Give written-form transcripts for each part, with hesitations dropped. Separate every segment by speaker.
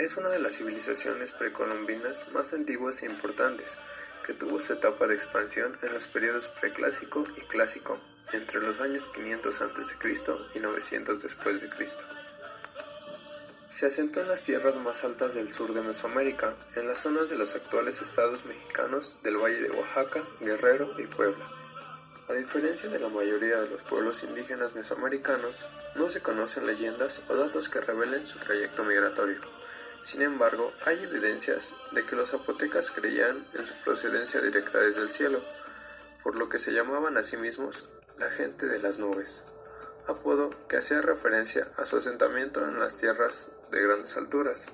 Speaker 1: es una de las civilizaciones precolombinas más antiguas e importantes, que tuvo su etapa de expansión en los periodos preclásico y clásico, entre los años 500 a.C. y 900 después de Cristo. Se asentó en las tierras más altas del sur de Mesoamérica, en las zonas de los actuales estados mexicanos del Valle de Oaxaca, Guerrero y Puebla. A diferencia de la mayoría de los pueblos indígenas mesoamericanos, no se conocen leyendas o datos que revelen su trayecto migratorio. Sin embargo, hay evidencias de que los zapotecas creían en su procedencia directa desde el cielo, por lo que se llamaban a sí mismos la gente de las nubes, apodo que hacía referencia a su asentamiento en las tierras de grandes alturas.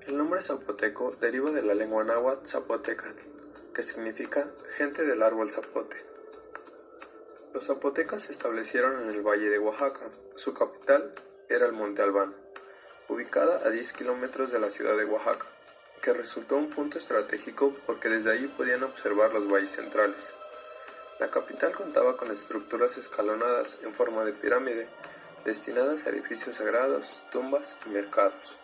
Speaker 1: El nombre zapoteco deriva de la lengua náhuatl zapotecatl, que significa gente del árbol zapote. Los zapotecas se establecieron en el Valle de Oaxaca. Su capital era el Monte Albán, ubicada a 10 kilómetros de la ciudad de Oaxaca, que resultó un punto estratégico porque desde allí podían observar los valles centrales. La capital contaba con estructuras escalonadas en forma de pirámide, destinadas a edificios sagrados, tumbas y mercados.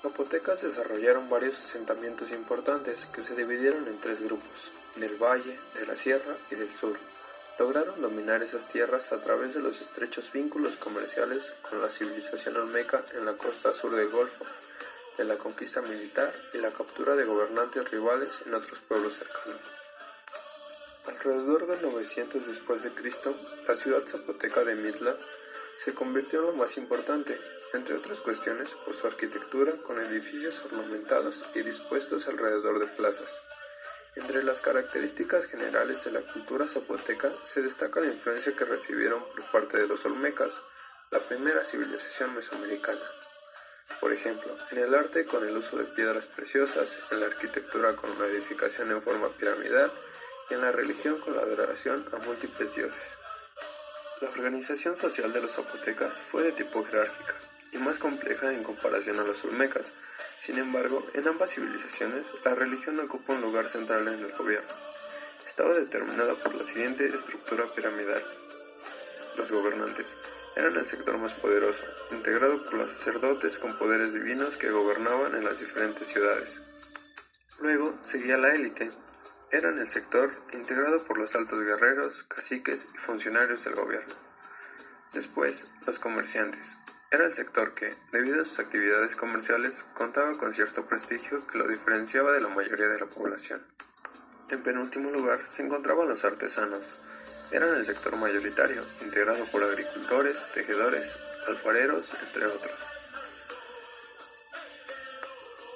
Speaker 1: Los zapotecas desarrollaron varios asentamientos importantes que se dividieron en tres grupos: del valle, de la sierra y del sur. Lograron dominar esas tierras a través de los estrechos vínculos comerciales con la civilización olmeca en la costa sur del Golfo, de la conquista militar y la captura de gobernantes rivales en otros pueblos cercanos. Alrededor del 900 después de Cristo, la ciudad zapoteca de Mitla se convirtió en lo más importante, entre otras cuestiones por su arquitectura con edificios ornamentados y dispuestos alrededor de plazas. Entre las características generales de la cultura zapoteca se destaca la influencia que recibieron por parte de los olmecas, la primera civilización mesoamericana. Por ejemplo, en el arte con el uso de piedras preciosas, en la arquitectura con una edificación en forma piramidal y en la religión con la adoración a múltiples dioses. La organización social de los zapotecas fue de tipo jerárquica y más compleja en comparación a los olmecas. Sin embargo, en ambas civilizaciones, la religión ocupa un lugar central en el gobierno. Estaba determinada por la siguiente estructura piramidal. Los gobernantes eran el sector más poderoso, integrado por los sacerdotes con poderes divinos que gobernaban en las diferentes ciudades. Luego seguía la élite. Eran el sector integrado por los altos guerreros, caciques y funcionarios del gobierno. Después, los comerciantes. Era el sector que, debido a sus actividades comerciales, contaba con cierto prestigio que lo diferenciaba de la mayoría de la población. En penúltimo lugar se encontraban los artesanos. Eran el sector mayoritario, integrado por agricultores, tejedores, alfareros, entre otros.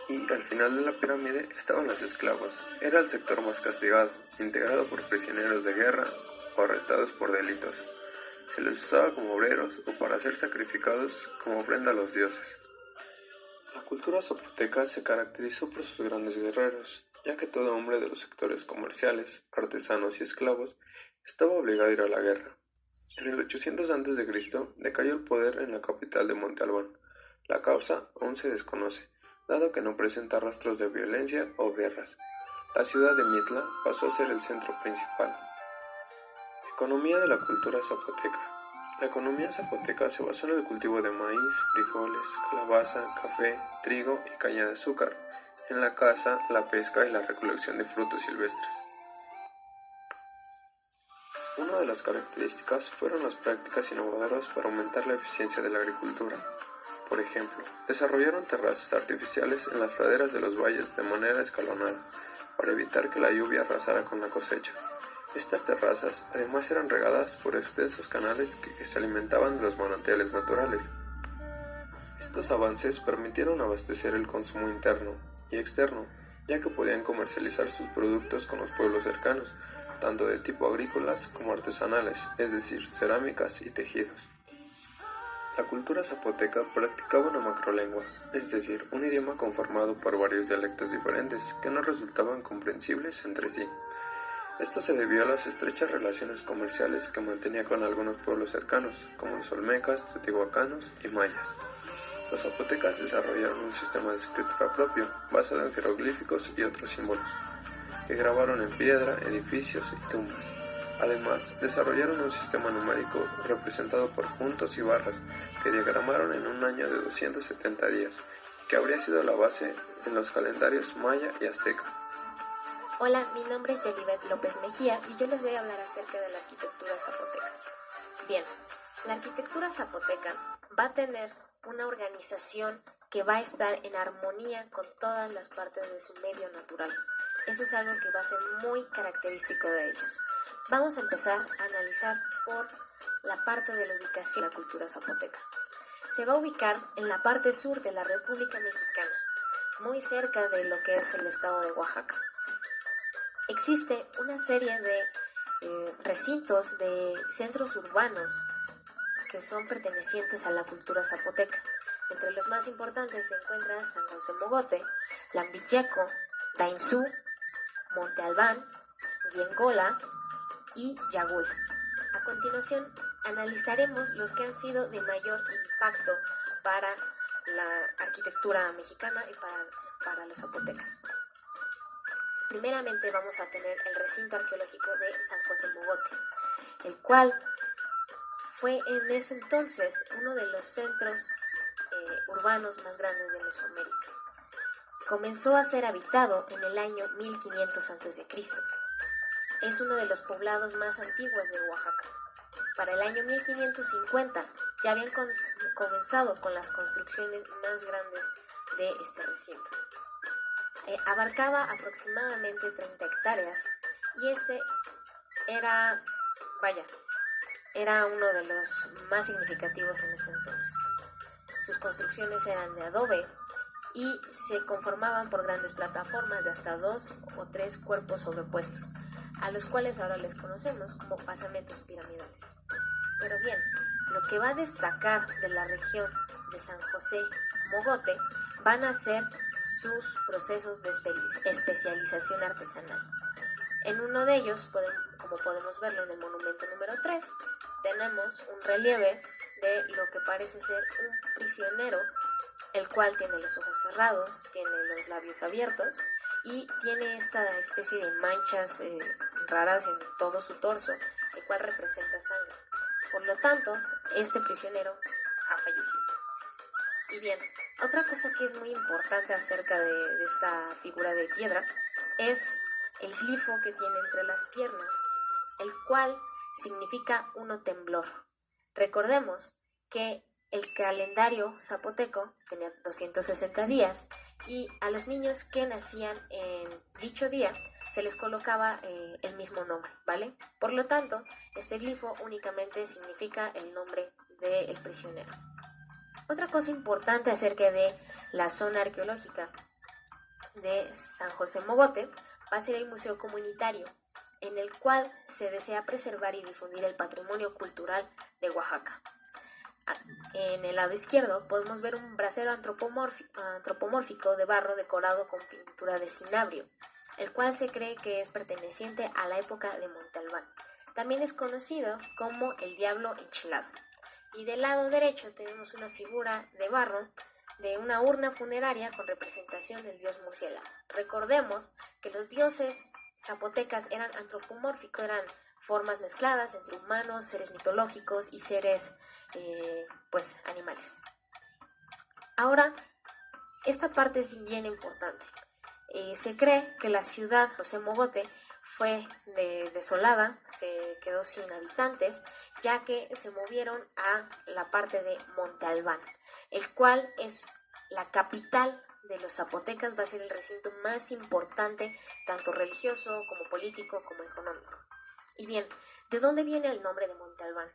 Speaker 1: Y al final de la pirámide estaban los esclavos. Era el sector más castigado, integrado por prisioneros de guerra o arrestados por delitos. Se les usaba como obreros o para ser sacrificados como ofrenda a los dioses. La cultura zapoteca se caracterizó por sus grandes guerreros, ya que todo hombre de los sectores comerciales, artesanos y esclavos estaba obligado a ir a la guerra. En el 800 a.C. decayó el poder en la capital de Monte Albán. La causa aún se desconoce, dado que no presenta rastros de violencia o guerras. La ciudad de Mitla pasó a ser el centro principal. Economía de la cultura zapoteca. La economía zapoteca se basó en el cultivo de maíz, frijoles, calabaza, café, trigo y caña de azúcar, en la caza, la pesca y la recolección de frutos silvestres. Una de las características fueron las prácticas innovadoras para aumentar la eficiencia de la agricultura. Por ejemplo, desarrollaron terrazas artificiales en las laderas de los valles de manera escalonada, para evitar que la lluvia arrasara con la cosecha. Estas terrazas además eran regadas por extensos canales que se alimentaban de los manantiales naturales. Estos avances permitieron abastecer el consumo interno y externo, ya que podían comercializar sus productos con los pueblos cercanos, tanto de tipo agrícolas como artesanales, es decir, cerámicas y tejidos. La cultura zapoteca practicaba una macrolengua, es decir, un idioma conformado por varios dialectos diferentes que no resultaban comprensibles entre sí. Esto se debió a las estrechas relaciones comerciales que mantenía con algunos pueblos cercanos, como los olmecas, teotihuacanos y mayas. Los zapotecas desarrollaron un sistema de escritura propio, basado en jeroglíficos y otros símbolos, que grabaron en piedra, edificios y tumbas. Además, desarrollaron un sistema numérico representado por puntos y barras, que diagramaron en un año de 270 días, que habría sido la base en los calendarios maya y azteca.
Speaker 2: Hola, mi nombre es Yolibet López Mejía y yo les voy a hablar acerca de la arquitectura zapoteca. Bien, la arquitectura zapoteca va a tener una organización que va a estar en armonía con todas las partes de su medio natural. Eso es algo que va a ser muy característico de ellos. Vamos a empezar a analizar por la parte de la ubicación de la cultura zapoteca. Se va a ubicar en la parte sur de la República Mexicana, muy cerca de lo que es el estado de Oaxaca. Existe una serie de recintos de centros urbanos que son pertenecientes a la cultura zapoteca. Entre los más importantes se encuentran San José Mogote, Lambiyeco, Tainzú, Monte Albán, Yengola y Yagul. A continuación, analizaremos los que han sido de mayor impacto para la arquitectura mexicana y para los zapotecas. Primeramente vamos a tener el recinto arqueológico de San José Mogote, el cual fue en ese entonces uno de los centros urbanos más grandes de Mesoamérica. Comenzó a ser habitado en el año 1500 a.C. Es uno de los poblados más antiguos de Oaxaca. Para el año 1550 ya habían comenzado con las construcciones más grandes de este recinto. Abarcaba aproximadamente 30 hectáreas y era uno de los más significativos en este entonces. Sus construcciones eran de adobe y se conformaban por grandes plataformas de hasta 2 o 3 cuerpos sobrepuestos, a los cuales ahora les conocemos como basamentos piramidales. Pero bien, lo que va a destacar de la región de San José Mogote van a ser sus procesos de especialización artesanal. En uno de ellos, como podemos verlo en el monumento número 3, tenemos un relieve de lo que parece ser un prisionero, el cual tiene los ojos cerrados, tiene los labios abiertos y tiene esta especie de manchas raras en todo su torso, el cual representa sangre. Por lo tanto, este prisionero ha fallecido. Y bien, otra cosa que es muy importante acerca de esta figura de piedra es el glifo que tiene entre las piernas, el cual significa uno temblor. Recordemos que el calendario zapoteco tenía 260 días y a los niños que nacían en dicho día se les colocaba el mismo nombre, ¿vale? Por lo tanto, este glifo únicamente significa el nombre del prisionero. Otra cosa importante acerca de la zona arqueológica de San José Mogote va a ser el Museo Comunitario, en el cual se desea preservar y difundir el patrimonio cultural de Oaxaca. En el lado izquierdo podemos ver un brasero antropomórfico de barro decorado con pintura de cinabrio, el cual se cree que es perteneciente a la época de Monte Albán. También es conocido como el diablo enchilado. Y del lado derecho tenemos una figura de barro de una urna funeraria con representación del dios murciélago. Recordemos que los dioses zapotecas eran antropomórficos, eran formas mezcladas entre humanos, seres mitológicos y seres animales. Ahora, esta parte es bien importante. Se cree que la ciudad José Mogote fue desolada, se quedó sin habitantes, ya que se movieron a la parte de Monte Albán, el cual es la capital de los zapotecas, va a ser el recinto más importante, tanto religioso como político como económico. Y bien, ¿de dónde viene el nombre de Monte Albán?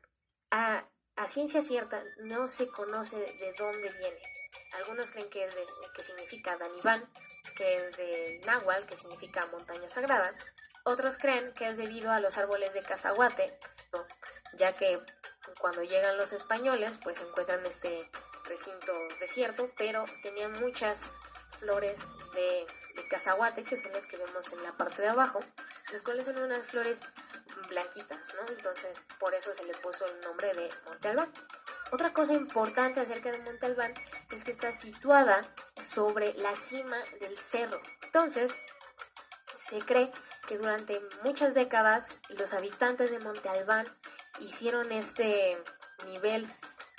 Speaker 2: A ciencia cierta no se conoce de dónde viene. Algunos creen que significa Danibán, que es de náhuatl, que significa montaña sagrada. Otros creen que es debido a los árboles de cazahuate, ¿no? Ya que cuando llegan los españoles, pues encuentran este recinto desierto, pero tenía muchas flores de cazahuate, que son las que vemos en la parte de abajo, las cuales son unas flores blanquitas, ¿no? Entonces, por eso se le puso el nombre de Monte Albán. Otra cosa importante acerca de Monte Albán es que está situada sobre la cima del cerro. Entonces, se cree que durante muchas décadas los habitantes de Monte Albán hicieron este nivel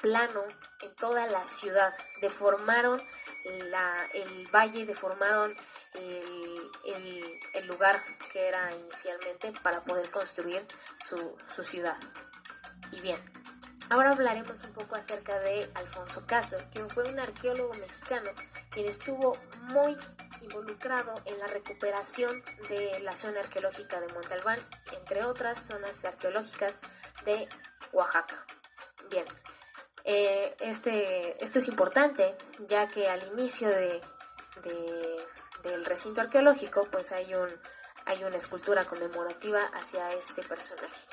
Speaker 2: plano en toda la ciudad, deformaron el valle, deformaron el lugar que era inicialmente para poder construir su ciudad. Y bien, ahora hablaremos un poco acerca de Alfonso Caso, quien fue un arqueólogo mexicano quien estuvo muy involucrado en la recuperación de la zona arqueológica de Monte Albán, entre otras zonas arqueológicas de Oaxaca. Bien, esto es importante, ya que al inicio del recinto arqueológico pues hay una escultura conmemorativa hacia este personaje.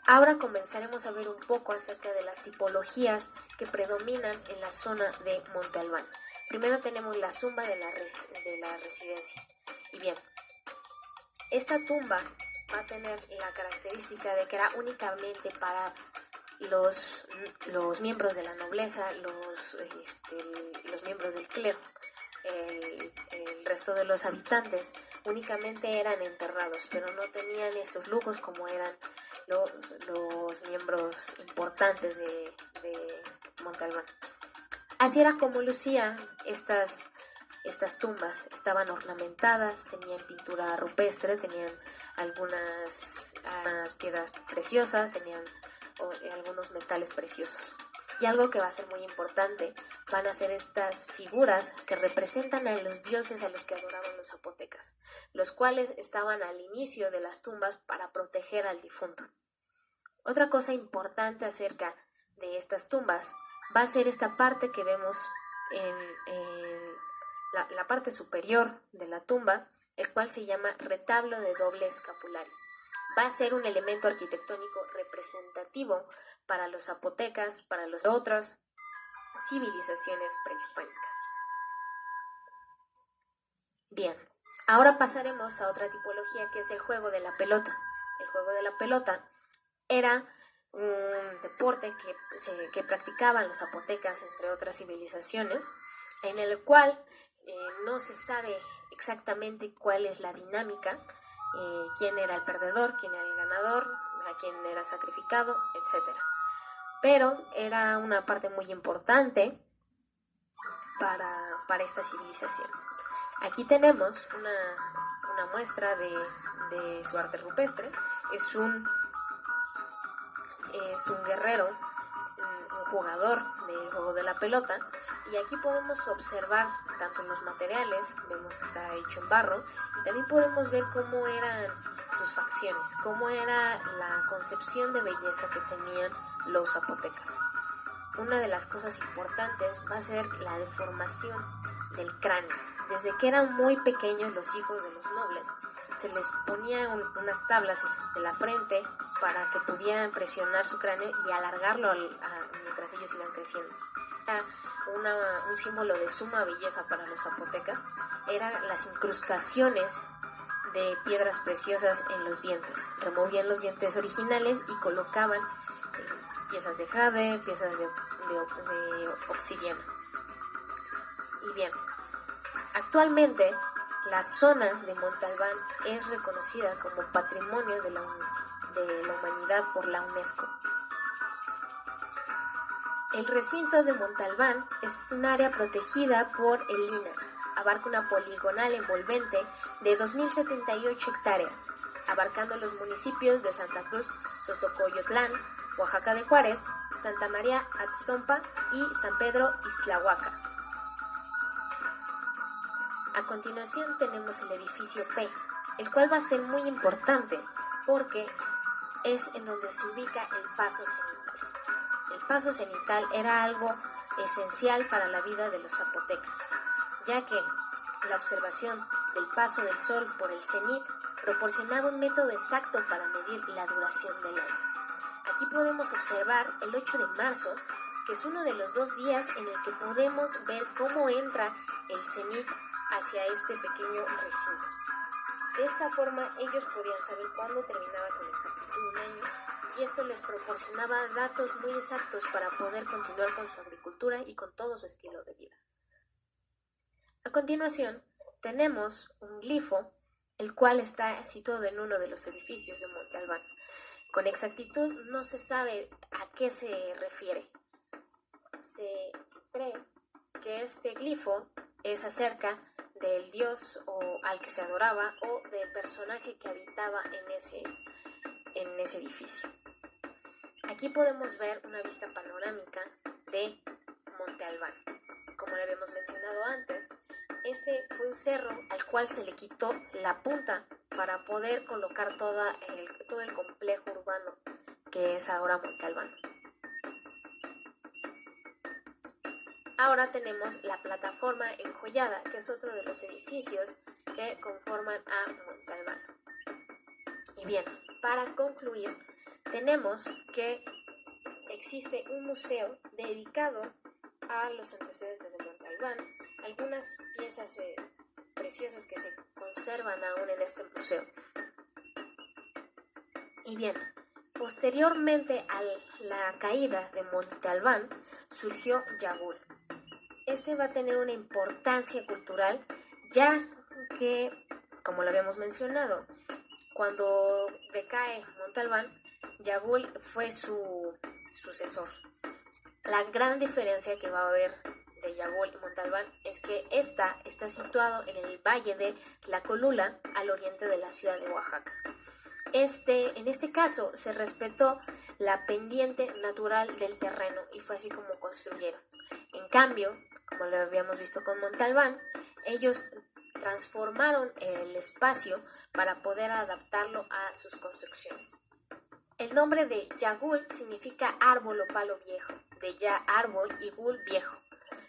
Speaker 2: Ahora comenzaremos a ver un poco acerca de las tipologías que predominan en la zona de Monte Albán. Primero tenemos la tumba de la residencia. Y bien, esta tumba va a tener la característica de que era únicamente para los miembros de la nobleza, los miembros del clero. El resto de los habitantes únicamente eran enterrados, pero no tenían estos lujos como eran los miembros importantes de Monte Albán. Así era como lucían estas tumbas. Estaban ornamentadas, tenían pintura rupestre, tenían algunas piedras preciosas, tenían algunos metales preciosos. Y algo que va a ser muy importante van a ser estas figuras que representan a los dioses a los que adoraban los zapotecas, los cuales estaban al inicio de las tumbas para proteger al difunto. Otra cosa importante acerca de estas tumbas va a ser esta parte que vemos en la parte superior de la tumba, el cual se llama retablo de doble escapulario. Va a ser un elemento arquitectónico representativo para los zapotecas, para las otras civilizaciones prehispánicas. Bien, ahora pasaremos a otra tipología que es el juego de la pelota. El juego de la pelota era un deporte que practicaban los zapotecas, entre otras civilizaciones, en el cual no se sabe exactamente cuál es la dinámica, quién era el perdedor, quién era el ganador, a quién era sacrificado, etc. Pero era una parte muy importante para esta civilización. Aquí tenemos una muestra de su arte rupestre. Es un guerrero, un jugador del juego de la pelota, y aquí podemos observar tanto los materiales, vemos que está hecho en barro, y también podemos ver cómo eran sus facciones, cómo era la concepción de belleza que tenían los zapotecas. Una de las cosas importantes va a ser la deformación del cráneo. Desde que eran muy pequeños los hijos de los nobles, se les ponía unas tablas de la frente para que pudieran presionar su cráneo y alargarlo mientras ellos iban creciendo. Era un símbolo de suma belleza para los zapotecas, eran las incrustaciones de piedras preciosas en los dientes. Removían los dientes originales y colocaban piezas de jade, piezas de obsidiana. Y bien, actualmente la zona de Monte Albán es reconocida como Patrimonio de la Humanidad por la UNESCO. El recinto de Monte Albán es un área protegida por el INAH. Abarca una poligonal envolvente de 2.078 hectáreas, abarcando los municipios de Santa Cruz, Xozocoyotlán, Oaxaca de Juárez, Santa María Atzompa y San Pedro Ixtlahuaca. A continuación tenemos el edificio P, el cual va a ser muy importante porque es en donde se ubica el paso cenital. El paso cenital era algo esencial para la vida de los zapotecas, ya que la observación del paso del sol por el cenit proporcionaba un método exacto para medir la duración del año. Aquí podemos observar el 8 de marzo, que es uno de los 2 días en el que podemos ver cómo entra el cenit hacia este pequeño recinto. De esta forma ellos podían saber cuándo terminaba con exactitud un año, y esto les proporcionaba datos muy exactos para poder continuar con su agricultura y con todo su estilo de vida. A continuación tenemos un glifo, el cual está situado en uno de los edificios de Monte Albán. Con exactitud no se sabe a qué se refiere. Se cree que este glifo es acerca del dios al que se adoraba o del personaje que habitaba en ese edificio. Aquí podemos ver una vista panorámica de Monte Albán. Como le habíamos mencionado antes, este fue un cerro al cual se le quitó la punta para poder colocar todo el complejo urbano que es ahora Monte Albán. Ahora tenemos la plataforma enjollada, que es otro de los edificios que conforman a Monte Albán. Y bien, para concluir, tenemos que existe un museo dedicado a los antecedentes de Monte Albán, algunas piezas preciosas que se conservan aún en este museo. Y bien, posteriormente a la caída de Monte Albán surgió Yagul. Este va a tener una importancia cultural, ya que, como lo habíamos mencionado, cuando decae Monte Albán, Yagul fue su sucesor. La gran diferencia que va a haber de Yagul y Monte Albán es que está situado en el valle de Tlacolula, al oriente de la ciudad de Oaxaca. En este caso se respetó la pendiente natural del terreno y fue así como construyeron. En cambio, como lo habíamos visto con Monte Albán, ellos transformaron el espacio para poder adaptarlo a sus construcciones. El nombre de Yagul significa árbol o palo viejo, de ya árbol y gul viejo.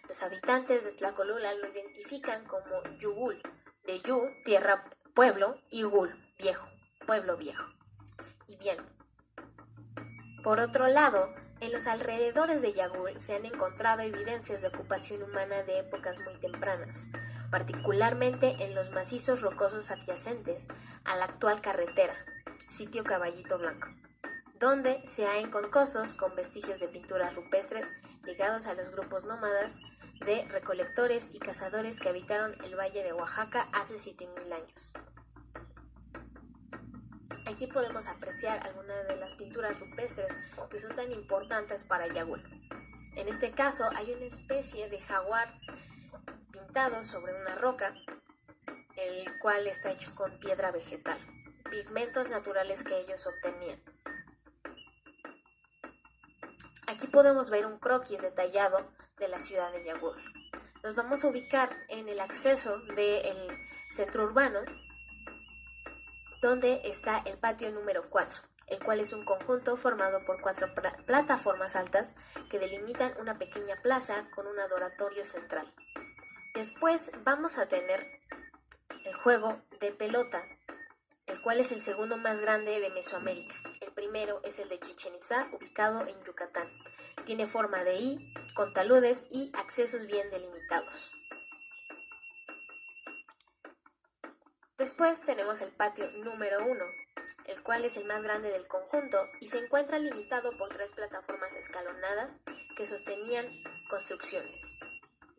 Speaker 2: Los habitantes de Tlacolula lo identifican como Yugul, de yu, tierra, pueblo, y gul, viejo, pueblo viejo. Y bien, por otro lado, en los alrededores de Yagul se han encontrado evidencias de ocupación humana de épocas muy tempranas, particularmente en los macizos rocosos adyacentes a la actual carretera, sitio Caballito Blanco, donde se han encontrado con vestigios de pinturas rupestres ligados a los grupos nómadas de recolectores y cazadores que habitaron el valle de Oaxaca hace 7,000 años. Aquí podemos apreciar algunas de las pinturas rupestres que son tan importantes para Yagul. En este caso hay una especie de jaguar pintado sobre una roca, el cual está hecho con piedra vegetal, pigmentos naturales que ellos obtenían. Aquí podemos ver un croquis detallado de la ciudad de Yagul. Nos vamos a ubicar en el acceso del centro urbano, donde está el patio número 4, el cual es un conjunto formado por 4 plataformas altas que delimitan una pequeña plaza con un adoratorio central. Después vamos a tener el juego de pelota, el cual es el segundo más grande de Mesoamérica. El primero es el de Chichén Itzá, ubicado en Yucatán. Tiene forma de I, con taludes y accesos bien delimitados. Después tenemos el patio número 1, el cual es el más grande del conjunto y se encuentra limitado por 3 plataformas escalonadas que sostenían construcciones.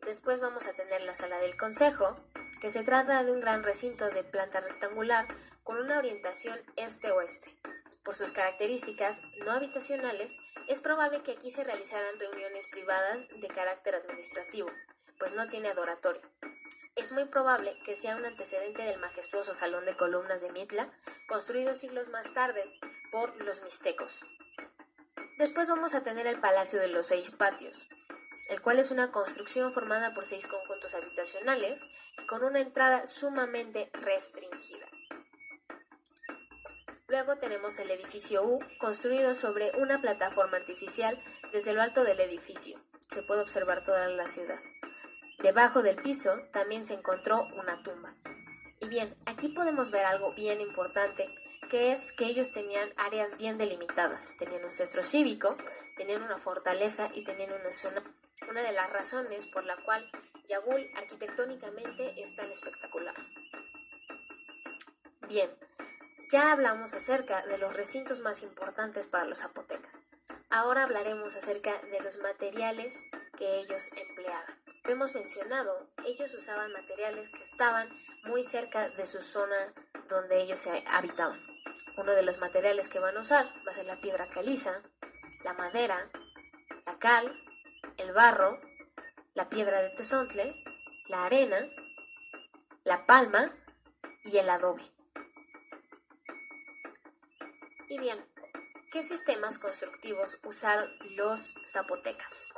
Speaker 2: Después vamos a tener la sala del consejo, que se trata de un gran recinto de planta rectangular con una orientación este-oeste. Por sus características no habitacionales, es probable que aquí se realizaran reuniones privadas de carácter administrativo, pues no tiene adoratorio. Es muy probable que sea un antecedente del majestuoso Salón de Columnas de Mitla, construido siglos más tarde por los mixtecos. Después vamos a tener el Palacio de los 6 Patios, el cual es una construcción formada por 6 conjuntos habitacionales y con una entrada sumamente restringida. Luego tenemos el edificio U, construido sobre una plataforma artificial. Desde lo alto del edificio se puede observar toda la ciudad. Debajo del piso también se encontró una tumba. Y bien, aquí podemos ver algo bien importante, que es que ellos tenían áreas bien delimitadas. Tenían un centro cívico, tenían una fortaleza y tenían una zona. Una de las razones por la cual Yagul arquitectónicamente es tan espectacular. Bien, ya hablamos acerca de los recintos más importantes para los zapotecas. Ahora hablaremos acerca de los materiales que ellos empleaban. Hemos mencionado, ellos usaban materiales que estaban muy cerca de su zona donde ellos habitaban. Uno de los materiales que van a usar va a ser la piedra caliza, la madera, la cal, el barro, la piedra de tezontle, la arena, la palma y el adobe. Y bien, ¿qué sistemas constructivos usaron los zapotecas?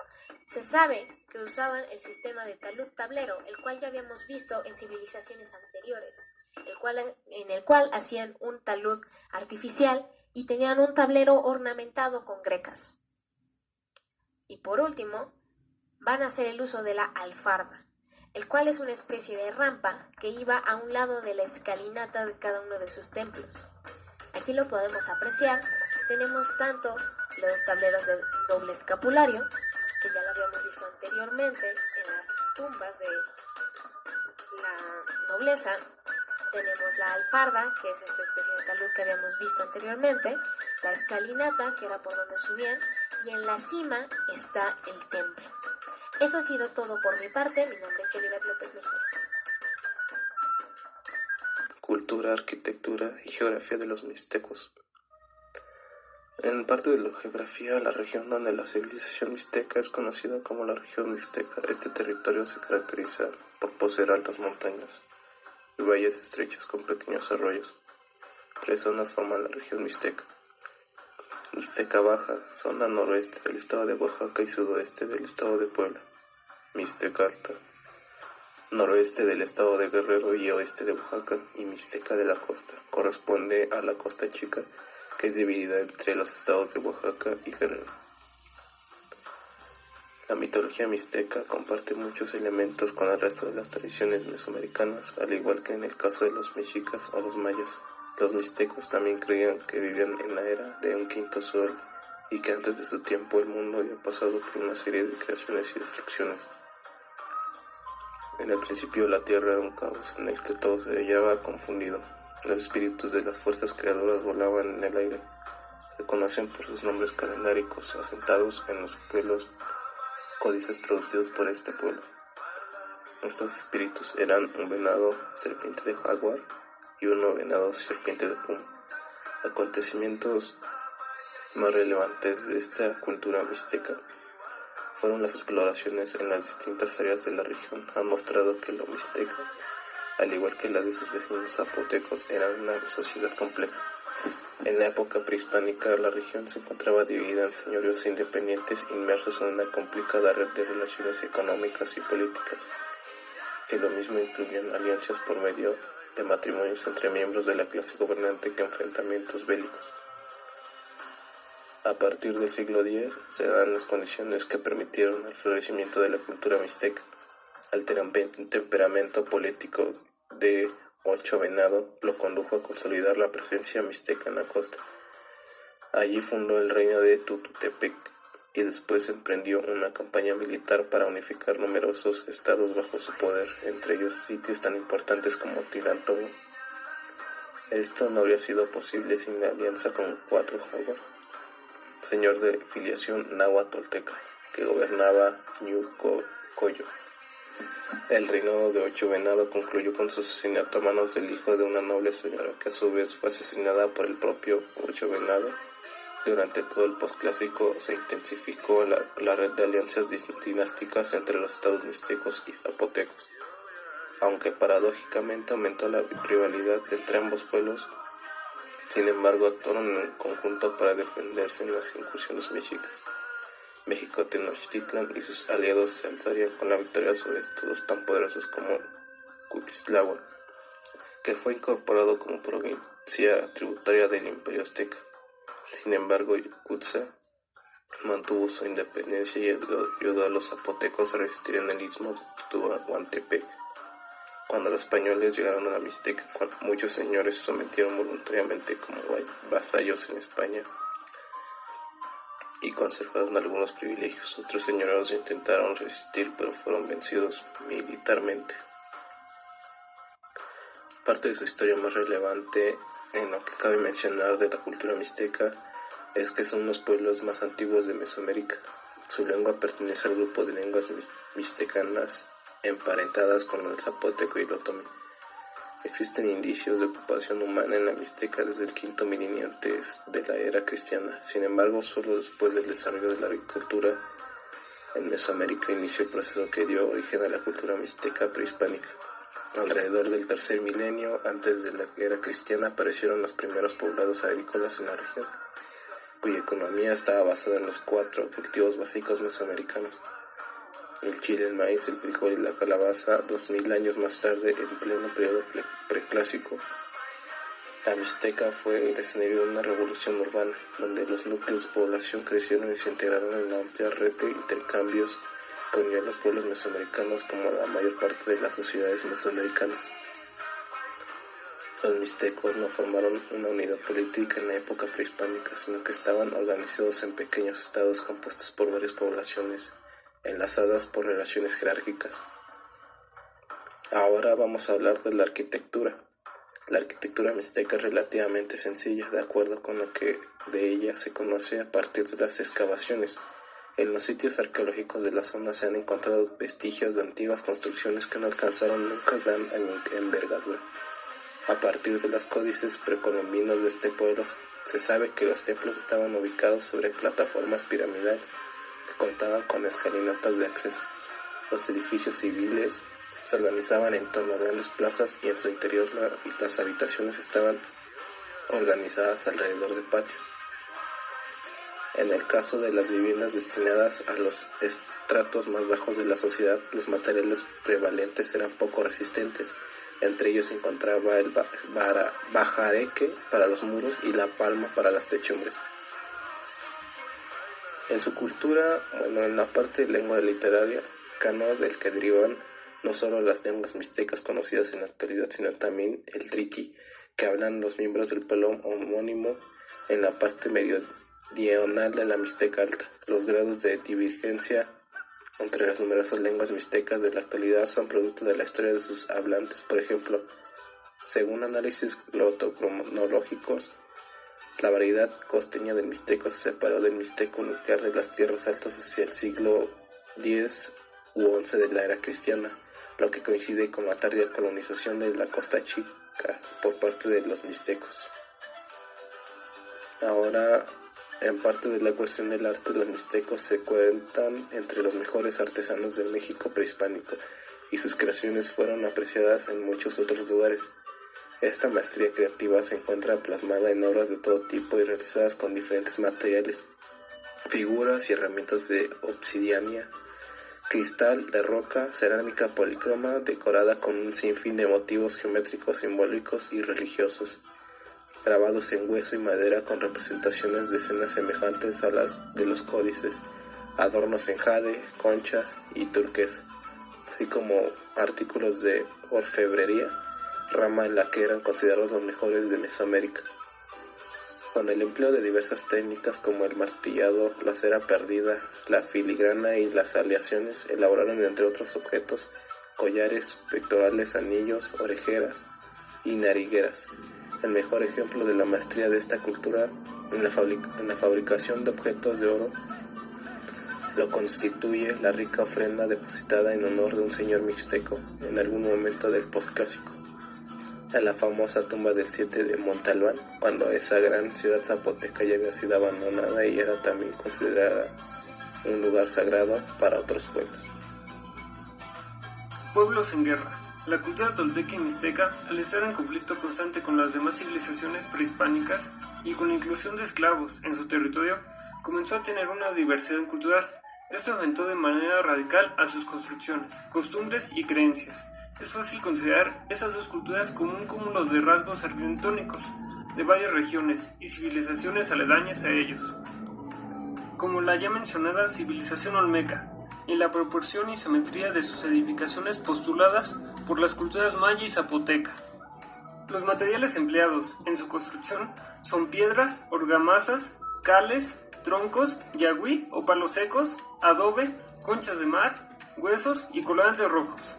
Speaker 2: Se sabe que usaban el sistema de talud-tablero, el cual ya habíamos visto en civilizaciones anteriores, en el cual hacían un talud artificial y tenían un tablero ornamentado con grecas. Y por último, van a hacer el uso de la alfarda, el cual es una especie de rampa que iba a un lado de la escalinata de cada uno de sus templos. Aquí lo podemos apreciar. Tenemos tanto los tableros de doble escapulario, que ya lo habíamos visto anteriormente en las tumbas de la nobleza. Tenemos la alfarda, que es esta especie de talud que habíamos visto anteriormente, la escalinata, que era por donde subían, y en la cima está el templo. Eso ha sido todo por mi parte. Mi nombre es Yolivet López Mejía.
Speaker 1: Cultura, arquitectura y geografía de los mixtecos. En parte de la geografía, la región donde la civilización mixteca es conocida como la región mixteca. Este territorio se caracteriza por poseer altas montañas y valles estrechos con pequeños arroyos. 3 zonas forman la región mixteca. Mixteca Baja, zona noroeste del estado de Oaxaca y sudoeste del estado de Puebla. Mixteca Alta, noroeste del estado de Guerrero y oeste de Oaxaca. Y Mixteca de la Costa, corresponde a la Costa Chica, que es dividida entre los estados de Oaxaca y Guerrero. La mitología mixteca comparte muchos elementos con el resto de las tradiciones mesoamericanas, al igual que en el caso de los mexicas o los mayas. Los mixtecos también creían que vivían en la era de un quinto sol y que antes de su tiempo el mundo había pasado por una serie de creaciones y destrucciones. En el principio la tierra era un caos en el que todo se hallaba confundido. Los espíritus de las fuerzas creadoras volaban en el aire. Se conocen por sus nombres calendáricos asentados en los pueblos códices producidos por este pueblo. Estos espíritus eran un venado serpiente de jaguar y uno venado serpiente de puma. Acontecimientos más relevantes de esta cultura mixteca fueron las exploraciones en las distintas áreas de la región. Han mostrado que lo mixteca, al igual que la de sus vecinos zapotecos, eran una sociedad compleja. En la época prehispánica, la región se encontraba dividida en señoríos independientes inmersos en una complicada red de relaciones económicas y políticas, que lo mismo incluían alianzas por medio de matrimonios entre miembros de la clase gobernante que enfrentamientos bélicos. A partir del siglo X se dan las condiciones que permitieron el florecimiento de la cultura mixteca. El temperamento político de Ocho Venado lo condujo a consolidar la presencia mixteca en la costa. Allí fundó el reino de Tututepec y después emprendió una campaña militar para unificar numerosos estados bajo su poder, entre ellos sitios tan importantes como Tilantobo. Esto no habría sido posible sin la alianza con Cuatro Jaguar, señor de filiación náhuatl-tolteca, que gobernaba Ñucoyo. El reinado de Ocho Venado concluyó con su asesinato a manos del hijo de una noble señora, que a su vez fue asesinada por el propio Ocho Venado. Durante todo el posclásico se intensificó la red de alianzas dinásticas entre los estados mixtecos y zapotecos, aunque paradójicamente aumentó la rivalidad entre ambos pueblos. Sin embargo, actuaron en conjunto para defenderse en las incursiones mexicas. México Tenochtitlan y sus aliados se alzarían con la victoria sobre estados tan poderosos como Cuixtláhuac, que fue incorporado como provincia tributaria del Imperio Azteca. Sin embargo, Cuxa mantuvo su independencia y ayudó a los zapotecos a resistir en el istmo de Tehuantepec. Cuando los españoles llegaron a la Mixteca, muchos señores se sometieron voluntariamente como vasallos en España y conservaron algunos privilegios. Otros señoreos intentaron resistir, pero fueron vencidos militarmente. Parte de su historia más relevante, en lo que cabe mencionar de la cultura mixteca, es que son los pueblos más antiguos de Mesoamérica. Su lengua pertenece al grupo de lenguas mixtecanas emparentadas con el zapoteco y el otomí.
Speaker 3: Existen indicios de ocupación humana en la Mixteca desde el quinto milenio antes de la era cristiana. Sin embargo, solo después del desarrollo de la agricultura en Mesoamérica inició el proceso que dio origen a la cultura mixteca prehispánica. Alrededor del tercer milenio antes de la era cristiana aparecieron los primeros poblados agrícolas en la región, cuya economía estaba basada en los 4 cultivos básicos mesoamericanos: el chile, el maíz, el frijol y la calabaza. 2000 años más tarde, en pleno periodo preclásico, la Mixteca fue el escenario de una revolución urbana, donde los núcleos de población crecieron y se integraron en la amplia red de intercambios que unió a los pueblos mesoamericanos como la mayor parte de las sociedades mesoamericanas. Los mixtecos no formaron una unidad política en la época prehispánica, sino que estaban organizados en pequeños estados compuestos por varias poblaciones, enlazadas por relaciones jerárquicas. Ahora vamos a hablar de la arquitectura. La arquitectura mixteca es relativamente sencilla, de acuerdo con lo que de ella se conoce a partir de las excavaciones. En los sitios arqueológicos de la zona se han encontrado vestigios de antiguas construcciones que no alcanzaron nunca gran envergadura. A partir de los códices precolombinos de este pueblo, se sabe que los templos estaban ubicados sobre plataformas piramidales que contaban con escalinatas de acceso. Los edificios civiles se organizaban en torno a grandes plazas y en su interior las habitaciones estaban organizadas alrededor de patios. En el caso de las viviendas destinadas a los estratos más bajos de la sociedad, los materiales prevalentes eran poco resistentes. Entre ellos se encontraba el bajareque para los muros y la palma para las techumbres. En su cultura, en la parte de lengua literaria, cano del que derivan no solo las lenguas mixtecas conocidas en la actualidad, sino también el triqui, que hablan los miembros del pueblo homónimo en la parte meridional de la Mixteca Alta. Los grados de divergencia entre las numerosas lenguas mixtecas de la actualidad son producto de la historia de sus hablantes. Por ejemplo, según análisis glotocronológicos, la variedad costeña del mixteco se separó del mixteco nuclear de las tierras altas hacia el siglo X u XI de la era cristiana, lo que coincide con la tardía colonización de la Costa Chica por parte de los mixtecos. Ahora, en parte de la cuestión del arte, los mixtecos se cuentan entre los mejores artesanos del México prehispánico y sus creaciones fueron apreciadas en muchos otros lugares. Esta maestría creativa se encuentra plasmada en obras de todo tipo y realizadas con diferentes materiales, figuras y herramientas de obsidiana, cristal, de roca, cerámica polícroma, decorada con un sinfín de motivos geométricos, simbólicos y religiosos, grabados en hueso y madera con representaciones de escenas semejantes a las de los códices, adornos en jade, concha y turquesa, así como artículos de orfebrería, rama en la que eran considerados los mejores de Mesoamérica. Con el empleo de diversas técnicas como el martillado, la cera perdida, la filigrana y las aleaciones, elaboraron entre otros objetos collares, pectorales, anillos, orejeras y narigueras. El mejor ejemplo de la maestría de esta cultura en la fabricación de objetos de oro lo constituye la rica ofrenda depositada en honor de un señor mixteco en algún momento del posclásico, en la famosa tumba del 7 de Montalbán, cuando esa gran ciudad zapoteca ya había sido abandonada y era también considerada un lugar sagrado para otros pueblos.
Speaker 4: Pueblos en guerra. La cultura tolteca y mixteca, al estar en conflicto constante con las demás civilizaciones prehispánicas y con la inclusión de esclavos en su territorio, comenzó a tener una diversidad cultural. Esto aumentó de manera radical a sus construcciones, costumbres y creencias. Es fácil considerar esas dos culturas como un cúmulo de rasgos arquitectónicos de varias regiones y civilizaciones aledañas a ellos, como la ya mencionada civilización olmeca, y la proporción y simetría de sus edificaciones postuladas por las culturas maya y zapoteca. Los materiales empleados en su construcción son piedras, argamasas, cales, troncos, yagüí o palos secos, adobe, conchas de mar, huesos y colorantes rojos.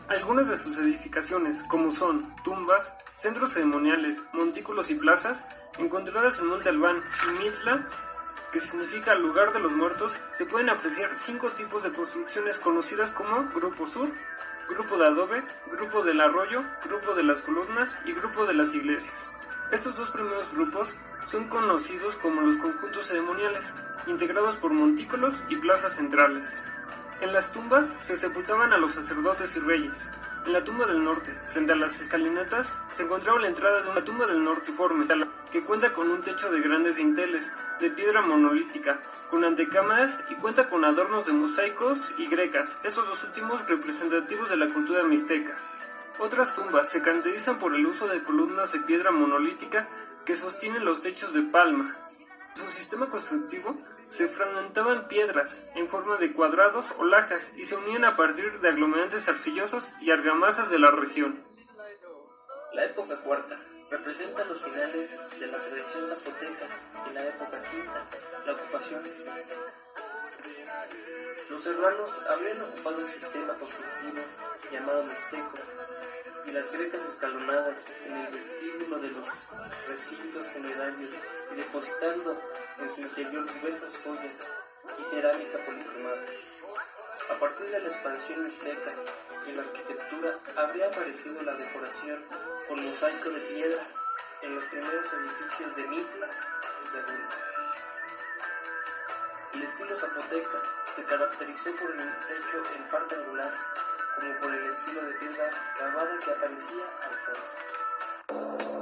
Speaker 4: Algunas de sus edificaciones, como son tumbas, centros ceremoniales, montículos y plazas, encontradas en Monte Albán y Mitla, que significa lugar de los muertos, se pueden apreciar 5 tipos de construcciones conocidas como Grupo Sur, grupo de adobe, grupo del arroyo, grupo de las columnas y grupo de las iglesias. Estos dos primeros grupos son conocidos como los conjuntos ceremoniales, integrados por montículos y plazas centrales. En las tumbas se sepultaban a los sacerdotes y reyes. En la tumba del norte, frente a las escalinatas, se encontraba la entrada de una tumba del nortiforme, que cuenta con un techo de grandes dinteles, de piedra monolítica, con antecámaras y cuenta con adornos de mosaicos y grecas, estos dos últimos representativos de la cultura mixteca. Otras tumbas se caracterizan por el uso de columnas de piedra monolítica que sostienen los techos de palma. En su sistema constructivo se fragmentaban piedras en forma de cuadrados o lajas y se unían a partir de aglomerantes arcillosos y argamasas de la región.
Speaker 5: La época cuarta representa los finales de la tradición zapoteca y la época quinta, la ocupación mixteca. Los serranos habrían ocupado el sistema constructivo llamado mixteco y las grecas escalonadas en el vestíbulo de los recintos funerarios y depositando en su interior diversas joyas y cerámica policromada. A partir de la expansión mixteca en la arquitectura habría aparecido la decoración con mosaico de piedra en los primeros edificios de Mitla y Yagula. El estilo zapoteca se caracterizó por el techo en parte angular, como por el estilo de piedra cavada que aparecía al fondo.